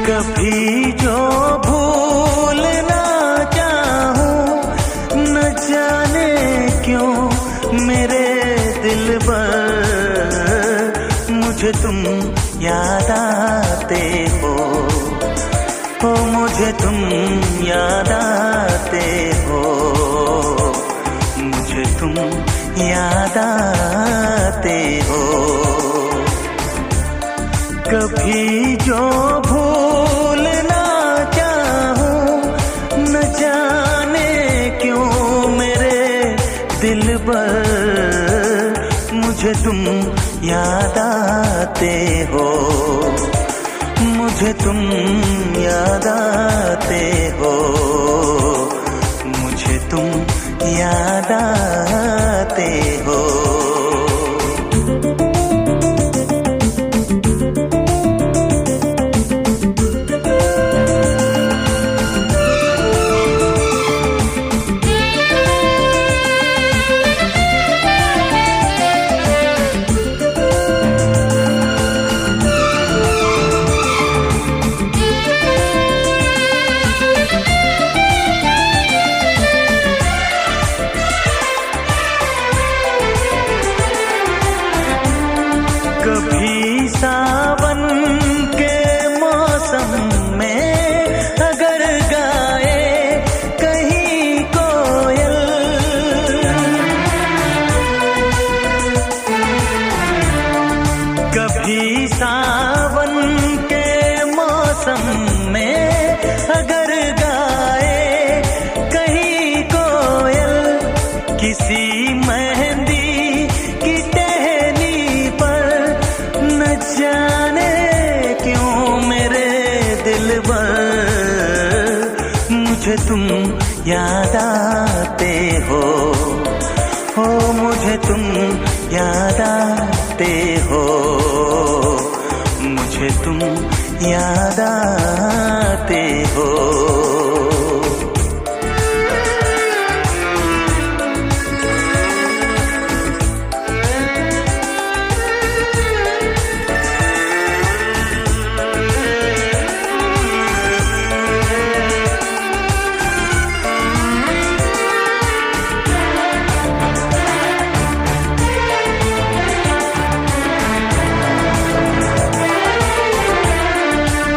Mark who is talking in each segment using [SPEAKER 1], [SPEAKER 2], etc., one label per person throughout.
[SPEAKER 1] कभी जो भूल ना चाहूं, न जाने क्यों मेरे दिलबर मुझे तुम याद आते हो, मुझे तुम याद आते हो, मुझे तुम याद आते हो। कभी जो भूल ना चाहूं, न जाने क्यों मेरे दिलबर मुझे तुम याद आते हो, मुझे तुम याद आते हो, मुझे तुम याद आते हो। कभी सावन के मौसम में अगर गाए कहीं कोयल, कभी सावन के मौसम में अगर गाए कहीं कोयल, किसी मेहंदी की टहनी पर न जाने क्यों मेरे दिलबर मुझे तुम याद आते हो, मुझे तुम याद आते हो, मुझे तुम याद आते हो।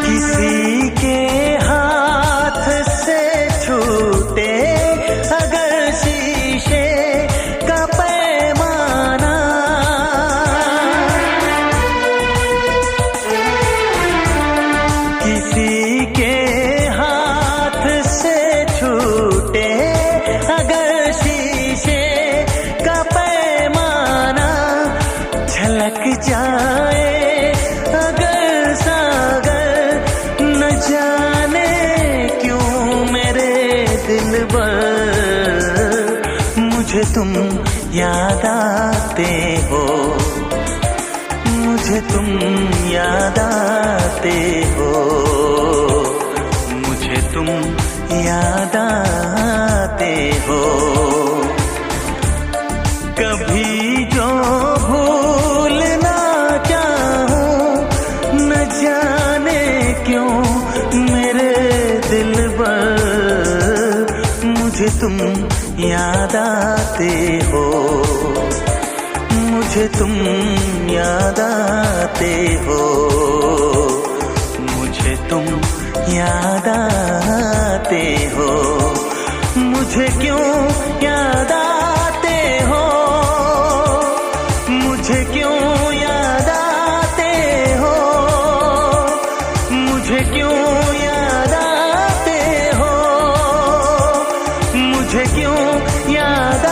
[SPEAKER 1] किसी के हाथ से छूटे अगर शीशे का पैमाना, किसी के हाथ से छूटे अगर शीशे का पैमाना, झलक जाए अगर सागर न जाने क्यों मेरे दिलबर मुझे तुम याद आते हो, मुझे तुम याद आते हो, मुझे तुम याद आते हो। कभी जो भूल ना चाहूं, न जाने क्यों मेरे दिलबर मुझे तुम याद आते हो, मुझे तुम याद आते हो, मुझे तुम याद आते हो, मुझे क्यों याद आते हो, मुझे क्यों याद आते हो, मुझे क्यों याद आते हो, मुझे क्यों याद